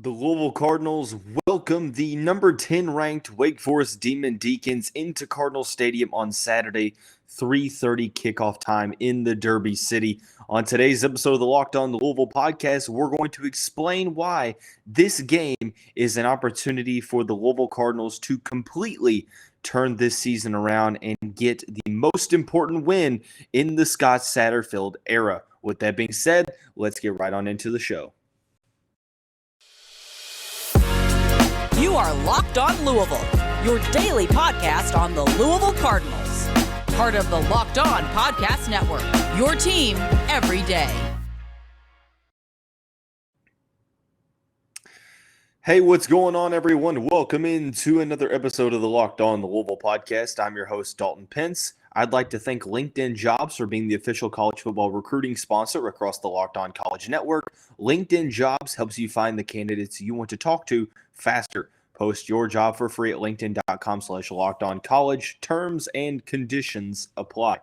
The Louisville Cardinals welcome the number 10 ranked Wake Forest Demon Deacons into Cardinal Stadium on Saturday, 3:30 kickoff time in the Derby City. On today's episode of the Locked On Louisville podcast, we're going to explain why this game is an opportunity for the Louisville Cardinals to completely turn this season around and get the most important win in the Scott Satterfield era. With that being said, let's get right on into the show. You are Locked On Louisville, your daily podcast on the Louisville Cardinals. Part of the Locked On Podcast Network, your team every day. Hey, what's going on, everyone? Welcome into another episode of the Locked On Louisville podcast. I'm your host, Dalton Pence. I'd like to thank LinkedIn Jobs for being the official college football recruiting sponsor across the Locked On College Network. LinkedIn Jobs helps you find the candidates you want to talk to faster. Post your job for free at linkedin.com/lockedoncollege. Terms and conditions apply.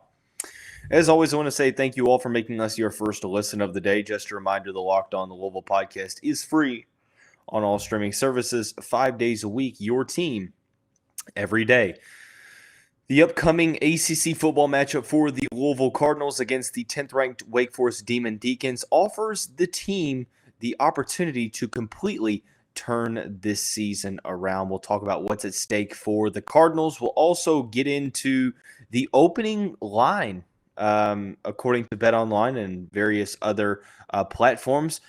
As always, I want to say thank you all for making us your first listen of the day. Just a reminder, the Locked On Louisville podcast is free on all streaming services 5 days a week. Your team every day. The upcoming ACC football matchup for the Louisville Cardinals against the 10th ranked Wake Forest Demon Deacons offers the team the opportunity to completely turn this season around. We'll talk about what's at stake for the Cardinals. We'll also get into the opening line, according to BetOnline and various other platforms.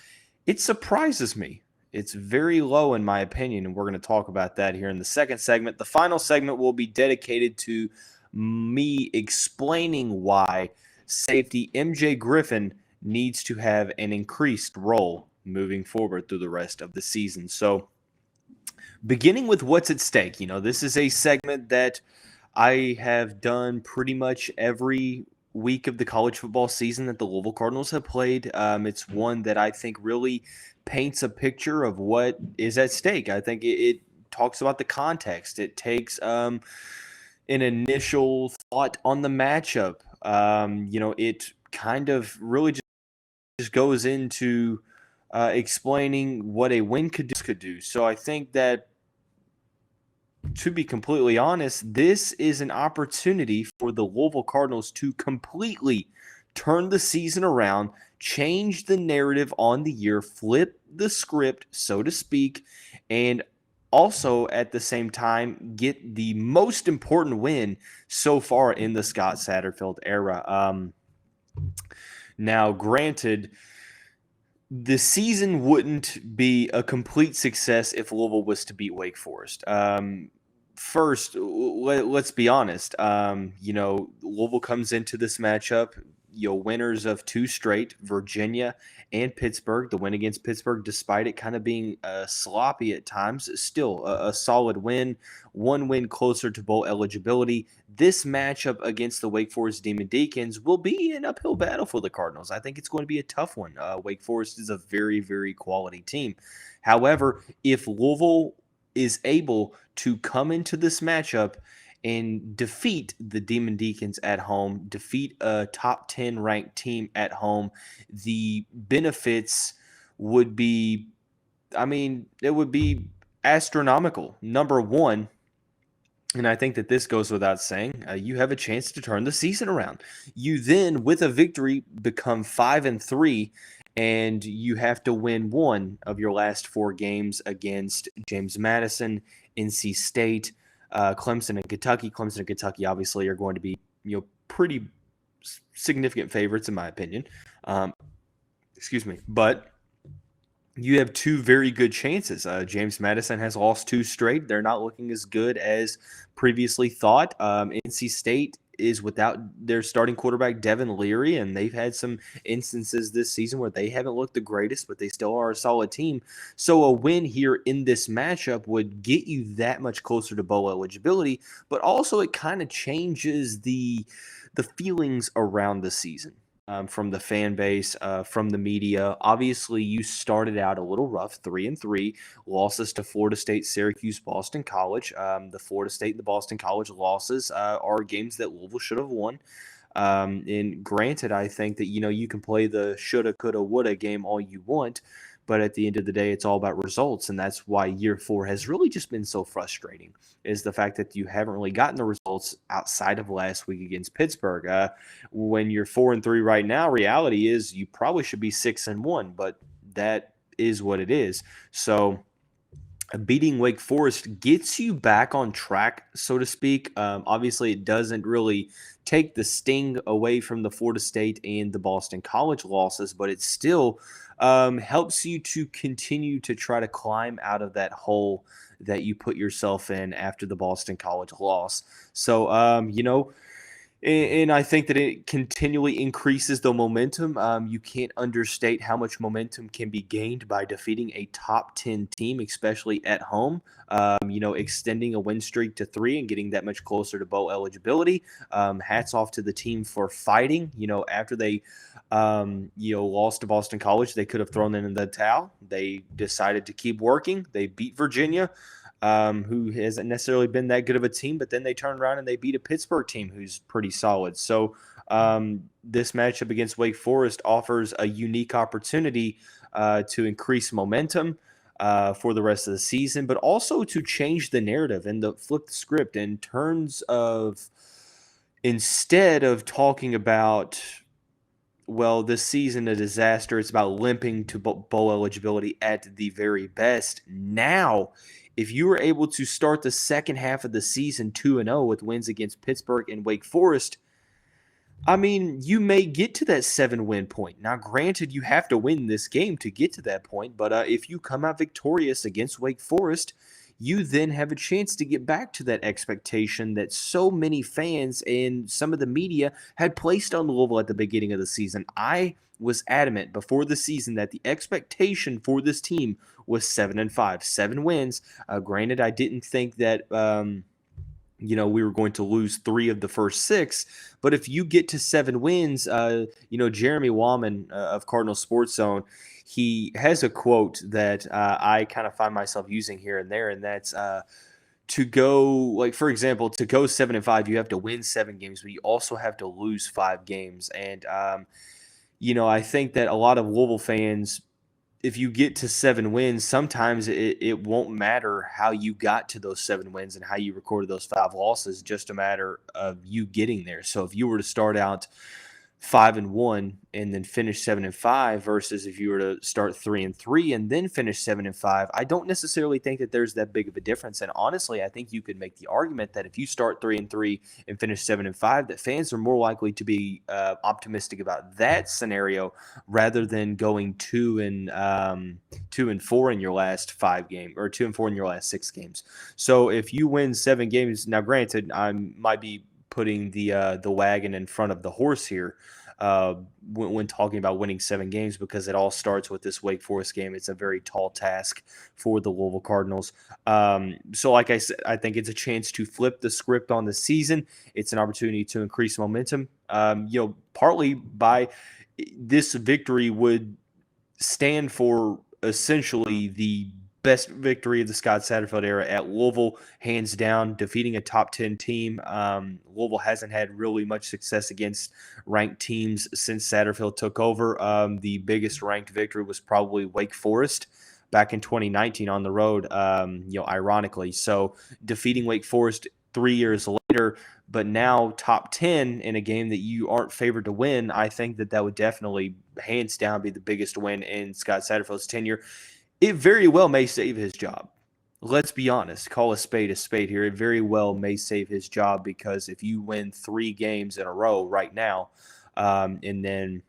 It surprises me. It's very low in my opinion, and we're going to talk about that here in the second segment. The final segment will be dedicated to me explaining why safety MJ Griffin needs to have an increased role moving forward through the rest of the season. So beginning with what's at stake, this is a segment that I have done pretty much every week of the college football season that the Louisville Cardinals have played. It's one that I think really paints a picture of what is at stake. I think it talks about the context. It takes an initial thought on the matchup. It kind of really just goes into explaining what a win could do. So I think that, to be completely honest, this is an opportunity for the Louisville Cardinals to completely turn the season around, change the narrative on the year, flip the script, so to speak, and also at the same time get the most important win so far in the Scott Satterfield era. Now, granted, the season wouldn't be a complete success if Louisville was to beat Wake Forest. First, let's be honest. Louisville comes into this matchup, winners of two straight, Virginia and Pittsburgh. The win against Pittsburgh, despite it kind of being sloppy at times, is still a solid win. One win closer to bowl eligibility. This matchup against the Wake Forest Demon Deacons will be an uphill battle for the Cardinals. I think it's going to be a tough one. Wake Forest is a very, very quality team. However, if Louisville is able to come into this matchup and defeat the Demon Deacons at home, defeat a top 10 ranked team at home, the benefits would be, it would be astronomical. Number one, and I think that this goes without saying, you have a chance to turn the season around. You then, with a victory, become 5-3, and you have to win one of your last four games against James Madison, NC State, Clemson and Kentucky. Clemson and Kentucky obviously are going to be, pretty significant favorites in my opinion. But you have two very good chances. James Madison has lost two straight. They're not looking as good as previously thought. NC State is without their starting quarterback, Devin Leary, and they've had some instances this season where they haven't looked the greatest, but they still are a solid team. So a win here in this matchup would get you that much closer to bowl eligibility, but also it kind of changes the feelings around the season. From the fan base, from the media. Obviously, you started out a little rough, 3-3, losses to Florida State, Syracuse, Boston College. The Florida State and the Boston College losses are games that Louisville should have won. And granted, I think that, you can play the shoulda, coulda, woulda game all you want, but at the end of the day, it's all about results, and that's why year 4 has really just been so frustrating, is the fact that you haven't really gotten the results outside of last week against Pittsburgh. When you're 4-3 right now, reality is you probably should be 6-1, but that is what it is. So beating Wake Forest gets you back on track, so to speak. Obviously, it doesn't really take the sting away from the Florida State and the Boston College losses, but it still helps you to continue to try to climb out of that hole that you put yourself in after the Boston College loss. So, and I think that it continually increases the momentum. You can't understate how much momentum can be gained by defeating a top 10 team, especially at home. Extending a win streak to 3 and getting that much closer to bowl eligibility. Hats off to the team for fighting. After they, lost to Boston College, they could have thrown in the towel. They decided to keep working. They beat Virginia, who hasn't necessarily been that good of a team, but then they turned around and they beat a Pittsburgh team who's pretty solid. So this matchup against Wake Forest offers a unique opportunity to increase momentum for the rest of the season, but also to change the narrative and to flip the script in terms of, instead of talking about, well, this season a disaster, it's about limping to bowl eligibility at the very best. Now, if you were able to start the second half of the season 2-0 with wins against Pittsburgh and Wake Forest, I mean, you may get to that 7-win point. Now, granted, you have to win this game to get to that point, but if you come out victorious against Wake Forest, you then have a chance to get back to that expectation that so many fans and some of the media had placed on Louisville at the beginning of the season. I was adamant before the season that the expectation for this team was 7-5, 7 wins. Granted, I didn't think that we were going to lose 3 of the first 6, but if you get to 7 wins, Jeremy Wallman of Cardinal Sports Zone, he has a quote that I kind of find myself using here and there, and that's to go, like, for example, to go 7-5, you have to win 7 games, but you also have to lose 5 games. And, I think that a lot of Louisville fans, if you get to 7 wins, sometimes it won't matter how you got to those 7 wins and how you recorded those 5 losses, just a matter of you getting there. So if you were to start out 5-1 and then finish 7-5 versus if you were to start 3-3 and then finish 7-5, I don't necessarily think that there's that big of a difference. And honestly, I think you could make the argument that if you start 3-3 and finish 7-5, that fans are more likely to be optimistic about that scenario rather than going 2-4 in your last 5 games or 2-4 in your last 6 games. So if you win 7 games, now granted, I might be putting the wagon in front of the horse here when talking about winning 7 games, because it all starts with this Wake Forest game. It's a very tall task for the Louisville Cardinals. So like I said, I think it's a chance to flip the script on the season. It's an opportunity to increase momentum. Partly by this victory would stand for essentially the best victory of the Scott Satterfield era at Louisville, hands down, defeating a top 10 team. Louisville hasn't had really much success against ranked teams since Satterfield took over. The biggest ranked victory was probably Wake Forest back in 2019 on the road, ironically. So defeating Wake Forest 3 years later, but now top 10 in a game that you aren't favored to win, I think that would definitely, hands down, be the biggest win in Scott Satterfield's tenure. It very well may save his job. Let's be honest. Call a spade here. It very well may save his job, because if you win 3 games in a row right now, and then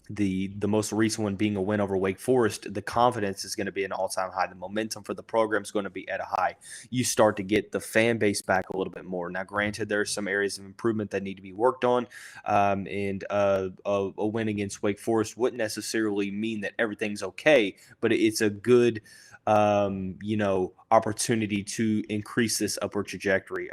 the most recent one being a win over Wake Forest, the confidence is going to be an all-time high. The momentum for the program is going to be at a high. You start to get the fan base back a little bit more. Now, granted, there are some areas of improvement that need to be worked on, and a win against Wake Forest wouldn't necessarily mean that everything's okay, but it's a good opportunity to increase this upward trajectory.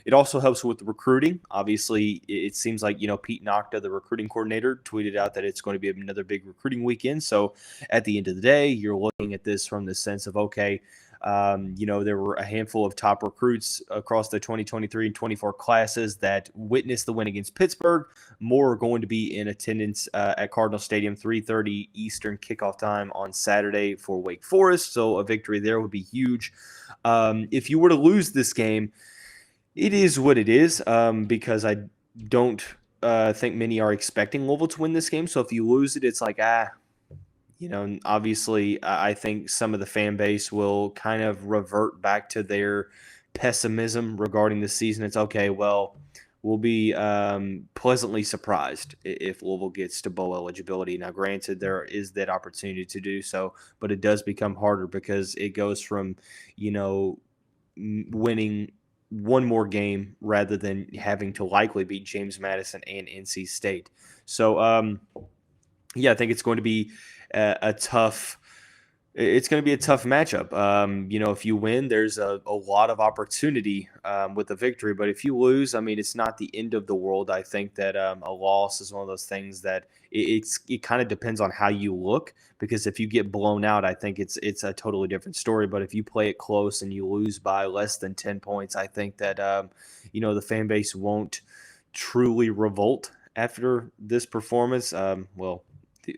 It also helps with recruiting. Obviously, it seems like, Pete Nocta, the recruiting coordinator, tweeted out that it's going to be another big recruiting weekend. So at the end of the day, you're looking at this from the sense of, okay, there were a handful of top recruits across the 2023 and 24 classes that witnessed the win against Pittsburgh. More are going to be in attendance at Cardinal Stadium, 3:30 Eastern kickoff time on Saturday for Wake Forest. So a victory there would be huge. If you were to lose this game, it is what it is, because I don't think many are expecting Louisville to win this game. So if you lose it, it's like, obviously, I think some of the fan base will kind of revert back to their pessimism regarding the season. It's okay, well, we'll be pleasantly surprised if Louisville gets to bowl eligibility. Now, granted, there is that opportunity to do so, but it does become harder because it goes from, winning one more game rather than having to likely beat James Madison and NC State. So, I think it's going to be a tough matchup. If you win, there's a lot of opportunity with a victory. But if you lose, it's not the end of the world. I think that a loss is one of those things that it kind of depends on how you look, because if you get blown out, I think it's a totally different story. But if you play it close and you lose by less than 10 points, I think that the fan base won't truly revolt after this performance.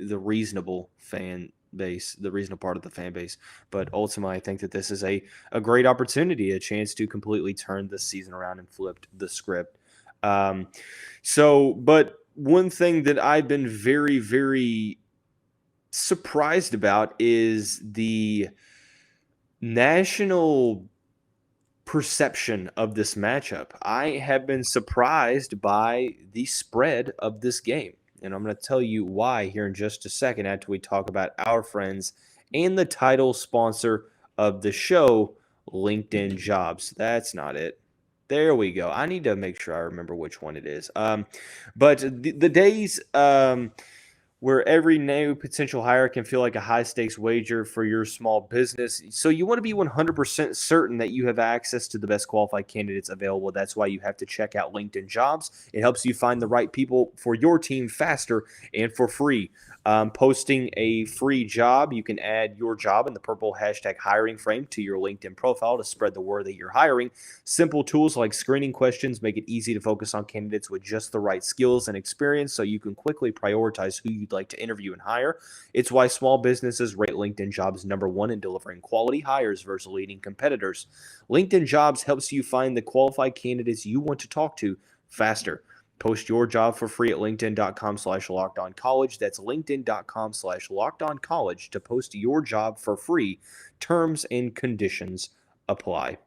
The reasonable fan base, the reasonable part of the fan base. But ultimately, I think that this is a great opportunity, a chance to completely turn this season around and flip the script. But one thing that I've been very, very surprised about is the national perception of this matchup. I have been surprised by the spread of this game. And I'm going to tell you why here in just a second after we talk about our friends and the title sponsor of the show, LinkedIn Jobs. That's not it. There we go. I need to make sure I remember which one it is. But the days where every new potential hire can feel like a high-stakes wager for your small business. So you want to be 100% certain that you have access to the best qualified candidates available. That's why you have to check out LinkedIn Jobs. It helps you find the right people for your team faster and for free. Posting a free job, you can add your job in the purple hashtag hiring frame to your LinkedIn profile to spread the word that you're hiring. Simple tools like screening questions make it easy to focus on candidates with just the right skills and experience so you can quickly prioritize who you'd like to interview and hire. It's why small businesses rate LinkedIn Jobs #1 in delivering quality hires versus leading competitors. LinkedIn Jobs helps you find the qualified candidates you want to talk to faster. Post your job for free at linkedin.com/lockedoncollege. That's linkedin.com/lockedoncollege to post your job for free. Terms and conditions apply.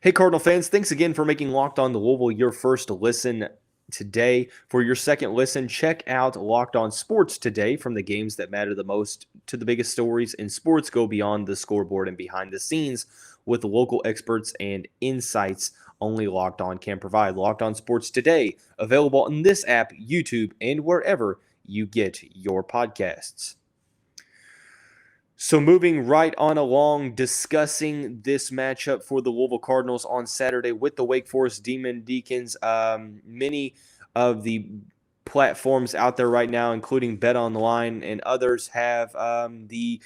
Hey, Cardinal fans, thanks again for making Locked On Louisville your first listen today. For your second listen, check out Locked On Sports today. From the games that matter the most to the biggest stories in sports, go beyond the scoreboard and behind the scenes with local experts and insights only Locked On can provide. Locked On Sports today, available in this app, YouTube, and wherever you get your podcasts. So moving right on along, discussing this matchup for the Louisville Cardinals on Saturday with the Wake Forest Demon Deacons. Many of the platforms out there right now, including Bet Online and others, have the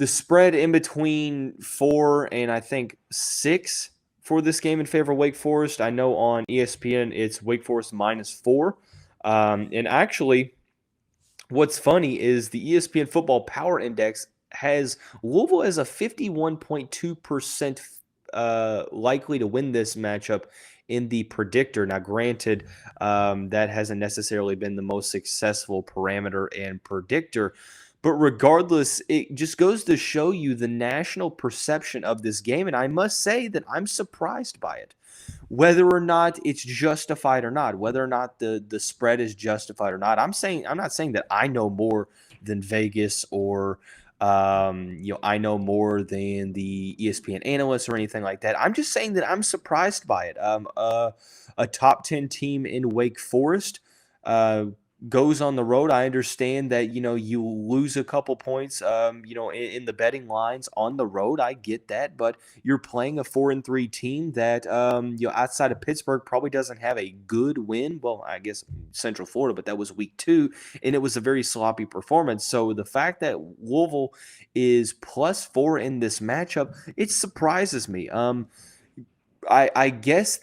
spread in between 4 and I think 6 for this game in favor of Wake Forest. I know on ESPN it's Wake Forest -4. And actually, what's funny is the ESPN Football Power Index has Louisville as a 51.2% likely to win this matchup in the predictor. Now, granted, that hasn't necessarily been the most successful parameter and predictor. But regardless, it just goes to show you the national perception of this game. And I must say that I'm surprised by it. Whether or not it's justified or not, whether or not the spread is justified or not, I'm not saying that I know more than Vegas or I know more than the ESPN analysts or anything like that. I'm just saying that I'm surprised by it. A top 10 team in Wake Forest, goes on the road. I understand that, you lose a couple points, in the betting lines on the road. I get that, but you're playing a 4-3 team that, outside of Pittsburgh probably doesn't have a good win. Well, I guess Central Florida, but that was week 2, and it was a very sloppy performance. So the fact that Louisville is +4 in this matchup, it surprises me. I guess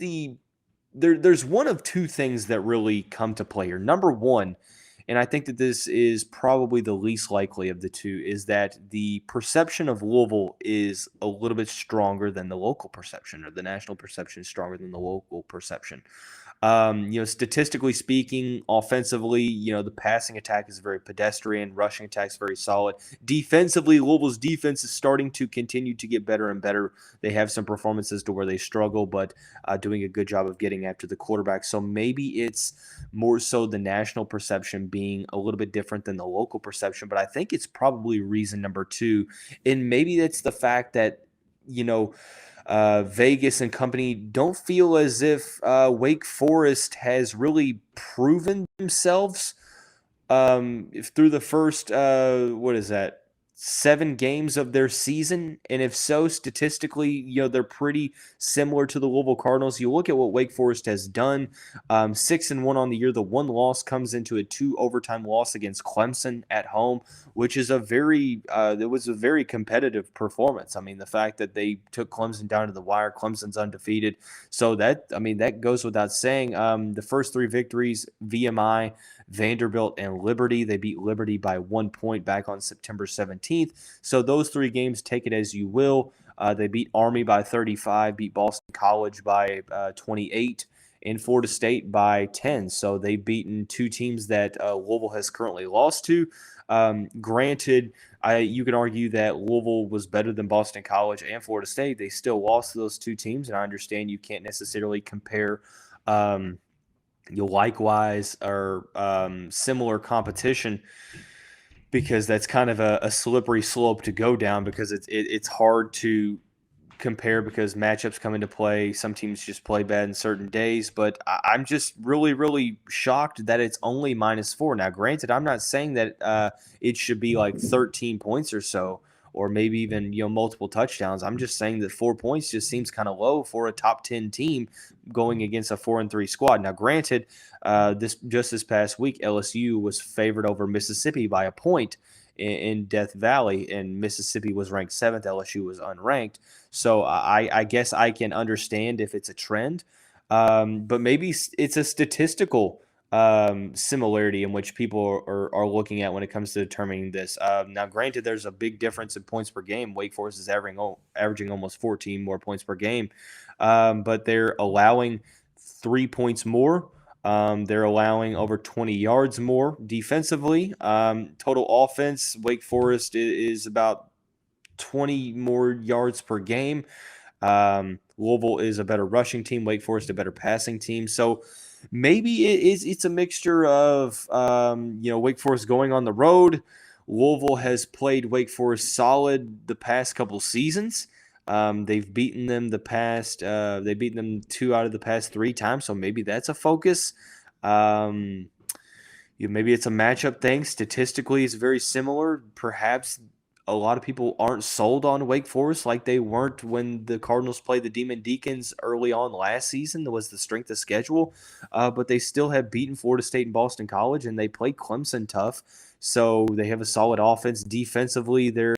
there's one of two things that really come to play here. Number one, and I think that this is probably the least likely of the two, is that the perception of Louisville is a little bit stronger than the local perception, or the national perception is stronger than the local perception. Statistically speaking, offensively, the passing attack is very pedestrian, rushing attack is very solid. Defensively, Louisville's defense is starting to continue to get better and better. They have some performances to where they struggle, but doing a good job of getting after the quarterback. So maybe it's more so the national perception being a little bit different than the local perception, but I think it's probably reason number 2. And maybe it's the fact that, Vegas and company don't feel as if Wake Forest has really proven themselves if through the first, 7 games of their season. And if so, statistically, they're pretty similar to the Louisville Cardinals. You look at what Wake Forest has done, 6-1 on the year. The one loss comes into a 2 overtime loss against Clemson at home, which is it was a very competitive performance. I mean, the fact that they took Clemson down to the wire, Clemson's undefeated. So that goes without saying. The first 3 victories, VMI, Vanderbilt, and Liberty. They beat Liberty by 1 point back on September 17th. So those 3 games, take it as you will. They beat Army by 35, beat Boston College by 28, and Florida State by 10. So they've beaten 2 teams that Louisville has currently lost to. Granted, you can argue that Louisville was better than Boston College and Florida State. They still lost to those 2 teams, and I understand you can't necessarily compare likewise or similar competition, because that's kind of a slippery slope to go down, because it's hard to compare because matchups come into play. Some teams just play bad in certain days, but I'm just really, really shocked that it's only -4. Now, granted, I'm not saying that it should be like 13 points or so, or maybe even multiple touchdowns. I'm just saying that 4 points just seems kind of low for a top 10 team going against a 4-3 squad. Now, granted, this past week, LSU was favored over Mississippi by a point in Death Valley, and Mississippi was ranked 7th. LSU was unranked. So I guess I can understand if it's a trend, but maybe it's a statistical similarity in which people are looking at when it comes to determining this. Now, granted, there's a big difference in points per game. Wake Forest is averaging almost 14 more points per game, but they're allowing 3 points more. They're allowing over 20 yards more defensively. Total offense, Wake Forest is about 20 more yards per game. Louisville is a better rushing team. Wake Forest a better passing team. So maybe it's a mixture of Wake Forest going on the road. Louisville has played Wake Forest solid the past couple seasons. They've beaten them 2 out of the past 3 times, so maybe that's a focus. Maybe it's a matchup thing. Statistically, it's very similar. Perhaps a lot of people aren't sold on Wake Forest like they weren't when the Cardinals played the Demon Deacons early on last season. That was the strength of schedule, but they still have beaten Florida State and Boston College, and they played Clemson tough. So they have a solid offense. Defensively, they're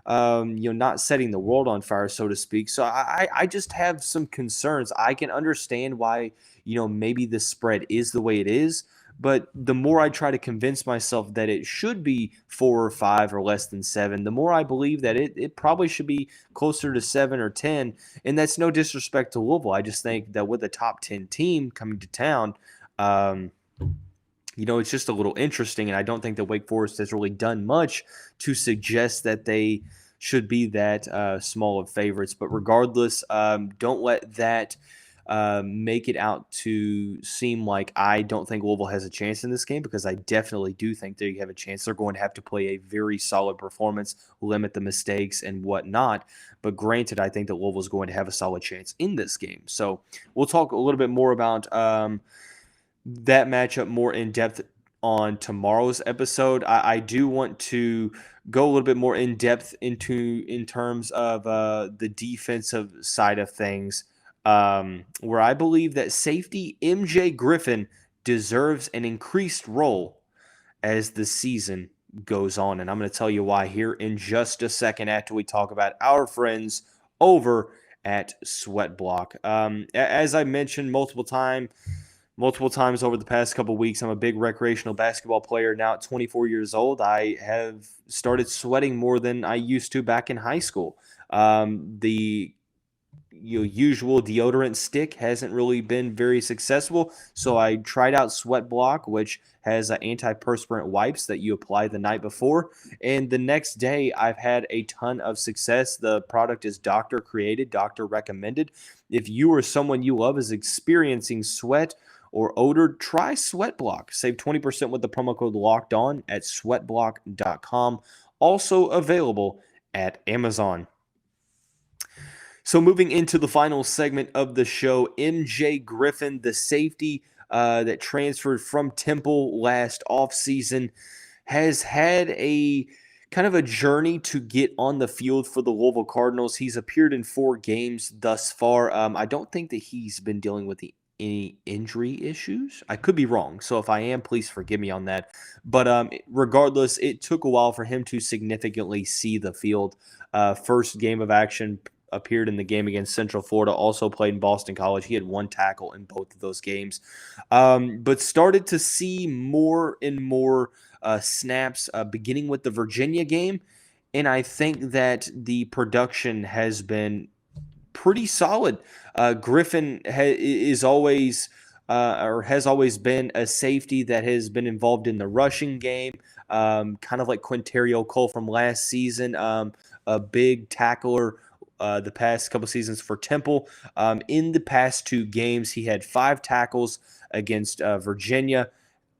not setting the world on fire, so to speak. So I just have some concerns. I can understand why, maybe the spread is the way it is, but the more I try to convince myself that it should be 4 or 5 or less than 7, the more I believe that it probably should be closer to 7 or 10. And that's no disrespect to Louisville. I just think that with a top 10 team coming to town, it's just a little interesting. And I don't think that Wake Forest has really done much to suggest that they should be that small of favorites. But regardless, don't let that make it out to seem like I don't think Louisville has a chance in this game, because I definitely do think they have a chance. They're going to have to play a very solid performance, limit the mistakes and whatnot. But granted, I think that Louisville is going to have a solid chance in this game. So we'll talk a little bit more about that matchup more in depth on tomorrow's episode. I do want to go a little bit more in depth in terms of the defensive side of things, where I believe that safety MJ Griffin deserves an increased role as the season goes on. And I'm going to tell you why here in just a second after we talk about our friends over at Sweat Block. As I mentioned multiple times over the past couple of weeks, I'm a big recreational basketball player. Now at 24 years old, I have started sweating more than I used to back in high school. The usual deodorant stick hasn't really been very successful, so I tried out Sweat Block, which has antiperspirant wipes that you apply the night before, and the next day I've had a ton of success. The product is doctor created, doctor recommended. If you or someone you love is experiencing sweat or odor, try Sweat Block. Save 20% with the promo code Locked On at sweatblock.com. Also available at Amazon. So moving into the final segment of the show, MJ Griffin, the safety that transferred from Temple last offseason, has had a kind of a journey to get on the field for the Louisville Cardinals. He's appeared in 4 games thus far. I don't think that he's been dealing with any injury issues. I could be wrong. So if I am, please forgive me on that. But regardless, it took a while for him to significantly see the field. First game of action, appeared in the game against Central Florida, also played in Boston College. He had 1 tackle in both of those games, but started to see more and more snaps beginning with the Virginia game, and I think that the production has been pretty solid. Griffin is always or has always been a safety that has been involved in the rushing game, kind of like Quinterio Cole from last season, a big tackler the past couple seasons for Temple. In the past 2 games, he had 5 tackles against Virginia.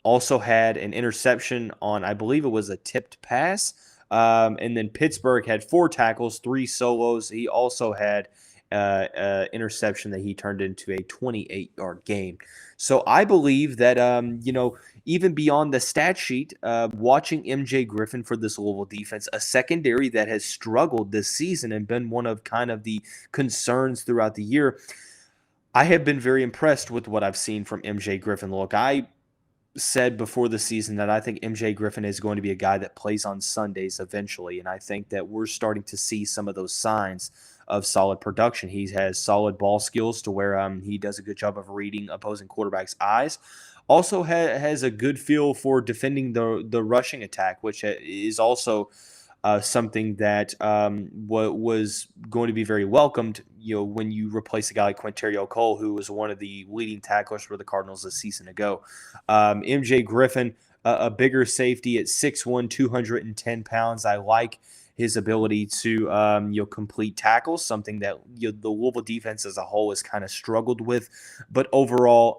Also had an interception on, I believe it was a tipped pass. And then Pittsburgh had 4 tackles, 3 solos. He also had interception that he turned into a 28-yard game. So I believe that, even beyond the stat sheet, watching MJ Griffin for this Louisville defense, a secondary that has struggled this season and been one of kind of the concerns throughout the year, I have been very impressed with what I've seen from MJ Griffin. Look, I said before the season that I think MJ Griffin is going to be a guy that plays on Sundays eventually, and I think that we're starting to see some of those signs of solid production. He has solid ball skills to where he does a good job of reading opposing quarterbacks' eyes. Also has a good feel for defending the rushing attack, which is also something that was going to be very welcomed, when you replace a guy like Quinterio Cole, who was one of the leading tacklers for the Cardinals a season ago. MJ Griffin, a bigger safety at 6'1", 210 pounds. I like his ability to complete tackles, something that the Louisville defense as a whole has kind of struggled with. But overall,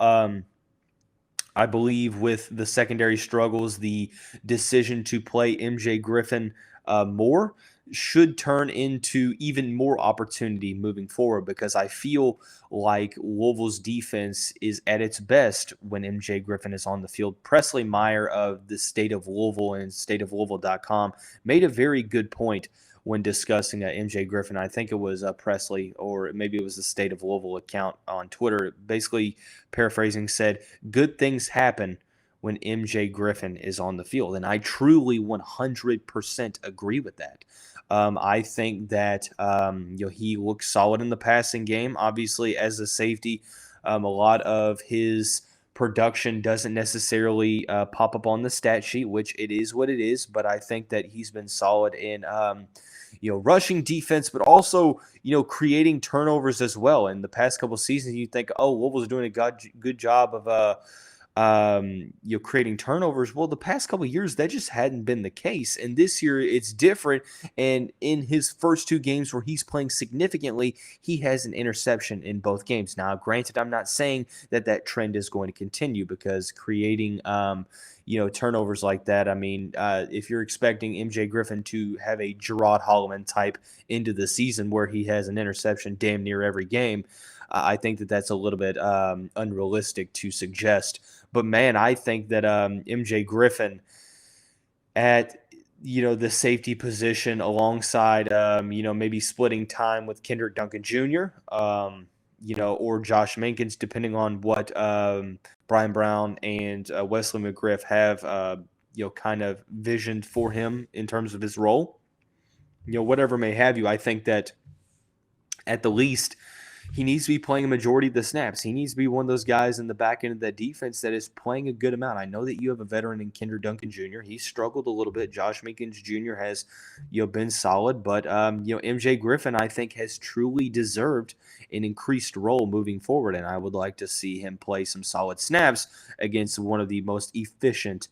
I believe with the secondary struggles, the decision to play MJ Griffin more should turn into even more opportunity moving forward, because I feel like Louisville's defense is at its best when MJ Griffin is on the field. Presley Meyer of the State of Louisville and stateoflouisville.com made a very good point when discussing MJ Griffin. I think it was Presley, or maybe it was the State of Louisville account on Twitter, basically paraphrasing said, good things happen when MJ Griffin is on the field. And I truly 100% agree with that. I think that he looks solid in the passing game. Obviously, as a safety, a lot of his production doesn't necessarily pop up on the stat sheet, which it is what it is. But I think that he's been solid in rushing defense, but also creating turnovers as well. In the past couple of seasons, you think, oh, Louisville's doing a good job of creating turnovers. Well, the past couple of years, that just hadn't been the case. And this year, it's different. And in his first 2 games where he's playing significantly, he has an interception in both games. Now, granted, I'm not saying that trend is going to continue, because creating turnovers like that. I mean, if you're expecting MJ Griffin to have a Gerard Holloman type into the season where he has an interception damn near every game, I think that that's a little bit unrealistic to suggest. But man, I think that MJ Griffin at the safety position alongside maybe splitting time with Kendrick Duncan Jr. Or Josh Minkins, depending on what Brian Brown and Wesley McGriff have kind of visioned for him in terms of his role. Whatever may have you, I think that at the least he needs to be playing a majority of the snaps. He needs to be one of those guys in the back end of that defense that is playing a good amount. I know that you have a veteran in Kendrick Duncan Jr. He struggled a little bit. Josh Minkins Jr. has, been solid, but MJ Griffin, I think, has truly deserved an increased role moving forward, and I would like to see him play some solid snaps against one of the most efficient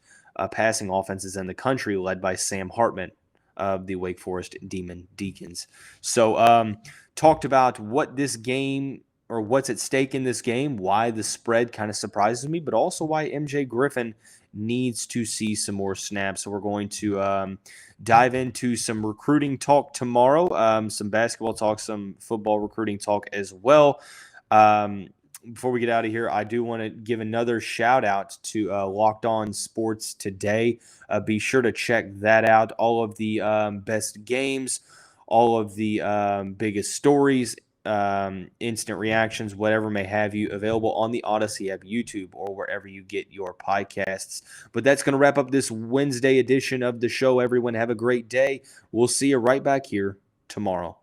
passing offenses in the country, led by Sam Hartman of the Wake Forest Demon Deacons. So, talked about what this game or what's at stake in this game, why the spread kind of surprises me, but also why MJ Griffin needs to see some more snaps. So we're going to dive into some recruiting talk tomorrow, some basketball talk, some football recruiting talk as well. Before we get out of here, I do want to give another shout out to Locked On Sports Today. Be sure to check that out. All of the best games, all of the biggest stories, instant reactions, whatever may have you, available on the Odyssey app, YouTube, or wherever you get your podcasts. But that's going to wrap up this Wednesday edition of the show. Everyone have a great day. We'll see you right back here tomorrow.